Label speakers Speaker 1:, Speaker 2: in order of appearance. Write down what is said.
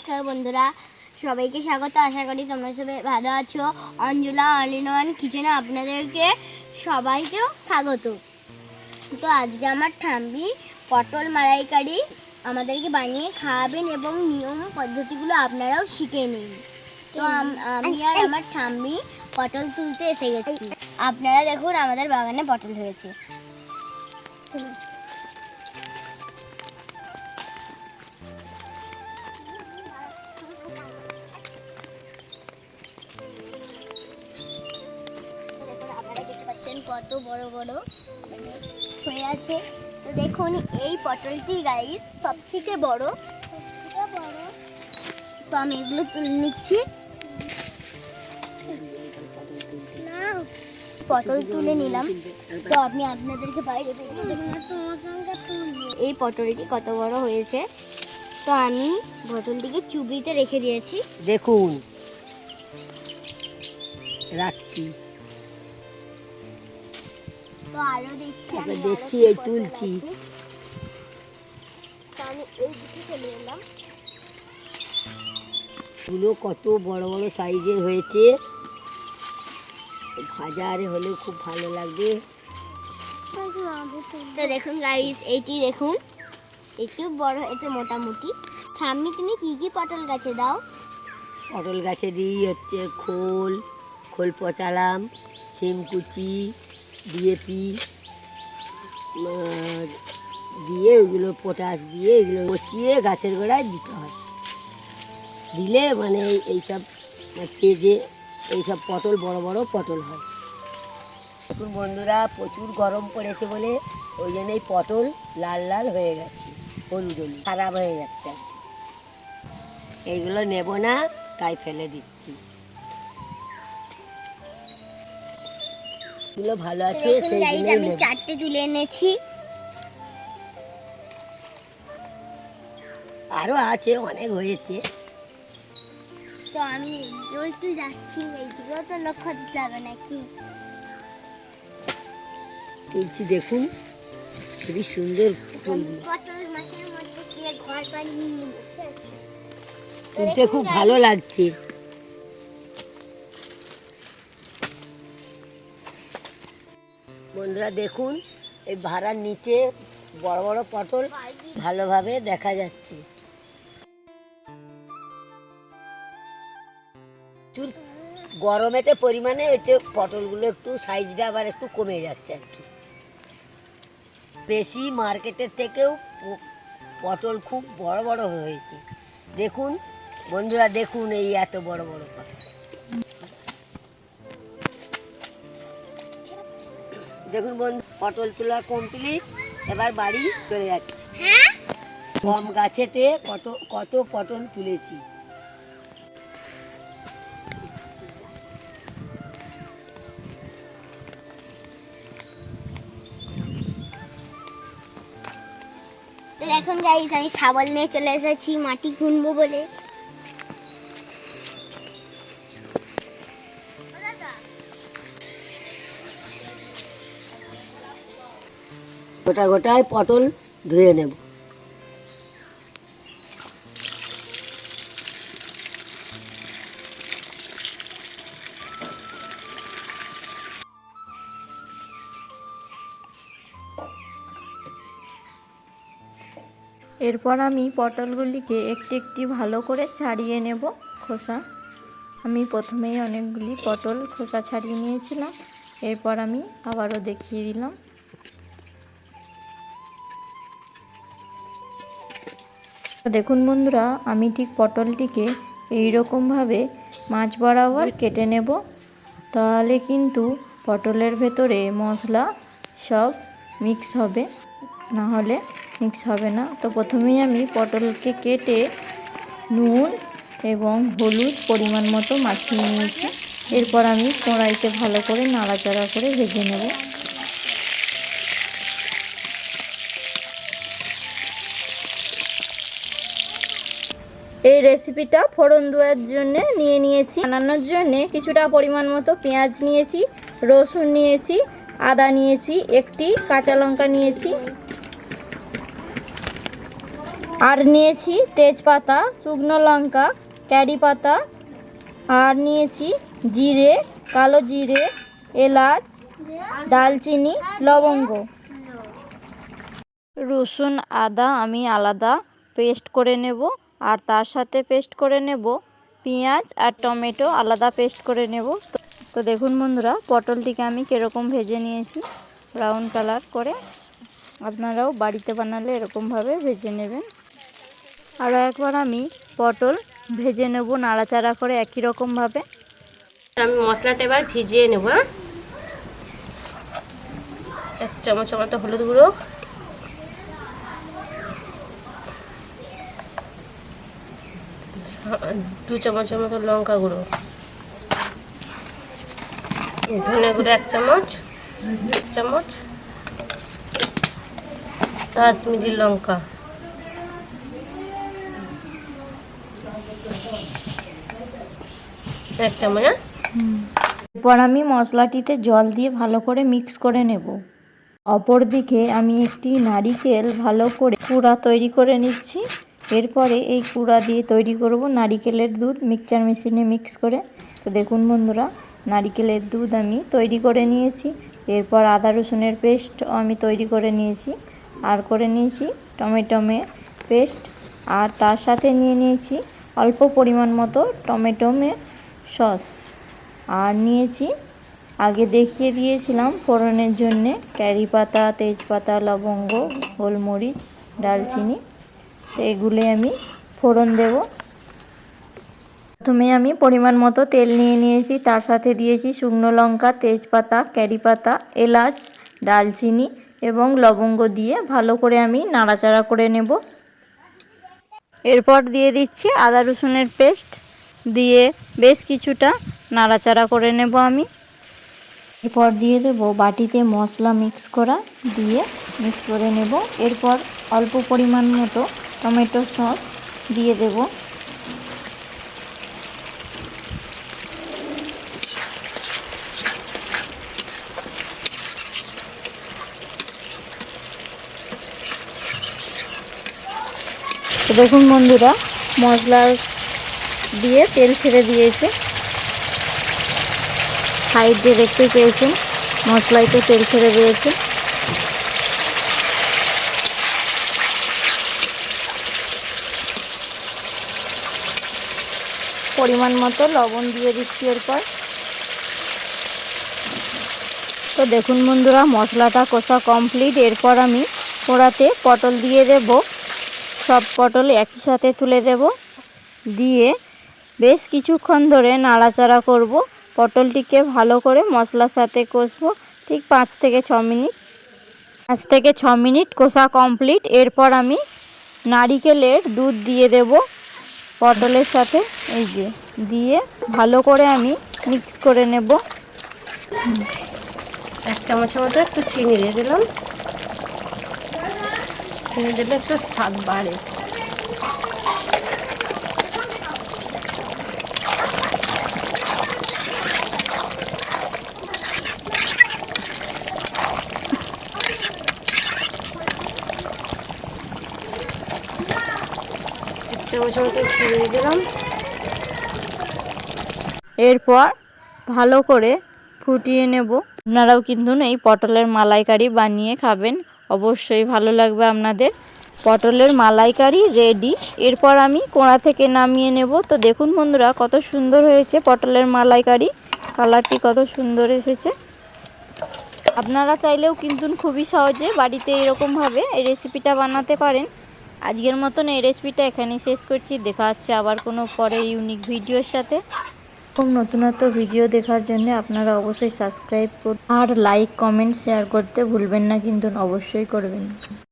Speaker 1: নমস্কার বন্ধুরা, সবাইকে স্বাগত। আশা করি তোমরা সবাই ভালো আছো। অঞ্জলা অল-ইন-ওয়ান কিচেনে আপনাদেরকে সবাইকেও স্বাগত। তো আজকে আমার ঠাম্মি পটল মালাই কারি আমাদেরকে বানিয়ে খাওয়াবেন এবং নিয়ম পদ্ধতিগুলো আপনারাও শিখে নিন। তো আমি আর আমার ঠাম্মি পটল তুলতে এসে গেছি। আপনারা দেখুন আমাদের বাগানে পটল হয়েছে। কত বড় বড় হয়ে আছে। তো দেখুন এই পটলটি গাইস সবথেকে বড়। তো আমি এগুলো তুলে নিচ্ছি। পটল তুলে নিলাম। তো আমি আপনাদেরকে বাইরে বেরিয়ে এই পটলটি কত বড় হয়েছে। তো আমি পটলটিকে চুবড়িতে রেখে দিয়েছি।
Speaker 2: দেখুন রাখছি,
Speaker 1: তো আরো
Speaker 2: দেখছি এই তুলছি।
Speaker 1: তো আমি এই দিকে চলে এলাম।
Speaker 2: গুলো কত বড় বড় সাইজের হয়েছে, বাজারে হলে খুব ভালো লাগবে।
Speaker 1: তো দেখুন গাইস, এইটি দেখুন একটু বড় হয়েছে মোটামুটি। ঠাম্মি তুমি কি কি পটল গাছে দাও?
Speaker 2: পটল গাছে দিই হচ্ছে খোল পচালাম, শিমকুচি, ডিএপি দিয়ে ওইগুলো পটাশ দিয়ে এগুলো পচিয়ে গাছের গোড়ায় দিতে হয়। দিলে মানে এইসব তেজে এইসব পটল বড় বড় পটল হয়। দেখুন বন্ধুরা, প্রচুর গরম পড়েছে বলে ওই জন্যই পটল লাল লাল হয়ে গেছে, হলুদ হলুদ খারাপ হয়ে যাচ্ছে। এইগুলো নেব না, তাই ফেলে দিচ্ছি। এগুলো ভালো আছে, সেইগুলো
Speaker 1: আমি 4টে তুলে এনেছি।
Speaker 2: আরো আছে, অনেক হয়েছে।
Speaker 1: তো আমি একটু যাচ্ছি, এইগুলো তো লক্ষ্য দিতে হবে নাকি।
Speaker 2: তুলছি, দেখুন খুবই সুন্দর
Speaker 1: পটল মাছের মধ্যে কি ঘর বানিয়ে বসে আছে।
Speaker 2: তুলতে খুব ভালো লাগছে। বন্ধুরা দেখুন, এই ভাড়ার নিচে বড় বড় পটল ভালোভাবে দেখা যাচ্ছে। গরমেতে পরিমাণে হচ্ছে পটলগুলো একটু সাইজটা আবার একটু কমে যাচ্ছে আর কি। বেশি মার্কেটের থেকেও পটল খুব বড় বড় হয়েছে। দেখুন বন্ধুরা, দেখুন এই এত বড় বড় পটল। দেখুন বন্ধু, পটল তোলা কমপ্লিট, এবার বাড়ি চলে যাচ্ছি। কম গাছেতে কত পটল তুলেছি।
Speaker 1: দেখুন গাইস, আমি শাবল নিয়ে চলে এসেছি মাটি খুঁড়বো বলে।
Speaker 2: গোটায় পটল ধুয়ে নেব।
Speaker 3: এরপর আমি পটলগুলিকে একটি ভালো করে ছাড়িয়ে নেব খোসা। আমি প্রথমেই অনেকগুলি পটল খোসা ছাড়িয়ে নিয়েছিলাম, এরপর আমি আবারও দেখিয়ে দিলাম। দেখুন বন্ধুরা, আমি ঠিক পটলটিকে এইরকমভাবে মাঝ বরাবর কেটে নেব, তাহলে কিন্তু পটলের ভেতরে মশলা সব মিক্স হবে, না হলে মিক্স হবে না। তো প্রথমেই আমি পটলকে কেটে নুন এবং হলুদ পরিমাণ মতো মাখিয়ে নিয়েছি। এরপর আমি কড়াইতে ভালো করে নাড়াচাড়া করে ভেজে নেব। এই রেসিপিটা ফোড়ন দেওয়ার জন্য নিয়েছি। বানানোর জন্য কিছুটা পরিমাণ মতো পেঁয়াজ নিয়েছি, রসুন নিয়েছি, আদা নিয়েছি, একটি কাঁচা লঙ্কা নিয়েছি। আর নিয়েছি তেজপাতা, শুকনো লঙ্কা, কারি পাতা, আর নিয়েছি জিরে, কালো জিরে, এলাচ, দালচিনি, লবঙ্গ। রসুন আদা আমি আলাদা পেস্ট করে নেব, আর তার সাথে পেস্ট করে নেব পেঁয়াজ আর টমেটো, আলাদা পেস্ট করে নেব। তো দেখুন বন্ধুরা, পটলটিকে আমি কীরকম ভেজে নিয়েছি, ব্রাউন কালার করে। আপনারাও বাড়িতে বানালে এরকমভাবে ভেজে নেবেন। আরও একবার আমি পটল ভেজে নেব নাড়াচাড়া করে একই রকমভাবে।
Speaker 2: আমি মশলাটা এবার ভিজিয়ে নেব। 1 চামচ মতো হলুদ গুঁড়ো, 2 চামচের মতো লঙ্কা গুঁড়ো, ধনে গুঁড়ো 1 চামচ, 1 চামচ, কাশ্মীরি লঙ্কা, এক চামচ।
Speaker 3: এরপর আমি মশলাটিতে জল দিয়ে ভালো করে মিক্স করে নেব। অপরদিকে আমি একটি নারিকেল ভালো করে কুড়া তৈরি করে নিচ্ছি। এরপরে এই কুড়া দিয়ে তৈরি করব নারিকেলের দুধ মিক্সচার মেশিনে মিক্স করে। তো দেখুন বন্ধুরা, নারিকেলের দুধ আমি তৈরি করে নিয়েছি। এরপর আদা রসুনের পেস্ট আমি তৈরি করে নিয়েছি, আর করে নিয়েছি টমেটো পেস্ট, আর তার সাথে নিয়ে নিয়েছি অল্প পরিমাণ মতো টমেটো সস, আর নিয়েছি আগে দেখিয়ে দিয়েছিলাম ফোড়নের জন্যে কারি পাতা, তেজপাতা, লবঙ্গ, গোলমরিচ, দালচিনি। তো এগুলো আমি ফোড়ন দেব। প্রথমে আমি পরিমাণ মতো তেল নিয়ে নিয়েছি, তার সাথে দিয়েছি শুকনো লঙ্কা, তেজপাতা, কারি পাতা, এলাচ, দালচিনি এবং লবঙ্গ দিয়ে ভালো করে আমি নাড়াচাড়া করে নেব। এরপর দিয়ে দিচ্ছি আদা রসুনের পেস্ট, দিয়ে বেশ কিছুটা নাড়াচাড়া করে নেব আমি। এরপর দিয়ে দেব বাটিতে মশলা মিক্স করা, দিয়ে মিক্স করে নেব। এরপর অল্প পরিমাণ মতো টমেটো সস দিয়ে দেব। তো দেখুন বন্ধুরা, মশলা দিয়ে তেল ছেড়ে দিয়েছে। সাইড দিয়ে দেখতে পেয়েছেন মশলাইতে তেল ছেড়ে দিয়েছে। পরিমাণ মতো লবণ দিয়ে দিচ্ছি এরপর। তো দেখুন বন্ধুরা, মশলাটা কষা কমপ্লিট। এরপর আমি কড়াতে পটল দিয়ে দেব। সব পটল একই সাথে তুলে দেব, দিয়ে বেশ কিছুক্ষণ ধরে নাড়াচাড়া করব। পটলটিকে ভালো করে মশলার সাথে কষবো, ঠিক 5 থেকে 6 মিনিট। 5 থেকে 6 মিনিট কষা কমপ্লিট। এরপর আমি নারিকেলের দুধ দিয়ে দেব পটলের সাথে, এই যে দিয়ে ভালো করে আমি মিক্স করে নেব।
Speaker 2: 1 চামচের মতো একটু চিনি দিয়ে দিলাম, চিনি দিলে একটু স্বাদ বাড়ে।
Speaker 3: এরপর ভালো করে ফুটিয়ে নেব। আপনারাও কিন্তু এই পটলের মালাইকারি বানিয়ে খাবেন, অবশ্যই ভালো লাগবে আপনাদের। পটলের মালাইকারি রেডি। এরপর আমি কোড়া থেকে নামিয়ে নেব। তো দেখুন বন্ধুরা, কত সুন্দর হয়েছে পটলের মালাইকারি, কালারটি কত সুন্দর এসেছে। আপনারা চাইলেও কিন্তু খুবই সহজে বাড়িতে এরকমভাবে এই রেসিপিটা বানাতে পারেন। আজকের মতন এই রেসিপিটা এখানেই শেষ করছি। দেখা হচ্ছে আবার কোনো পরে ইউনিক ভিডিওর সাথে। খুব নতুনত্ব ভিডিও দেখার জন্য আপনারা অবশ্যই সাবস্ক্রাইব করুন, আর লাইক, কমেন্ট, শেয়ার করতে ভুলবেন না, কিন্তু অবশ্যই করবেন।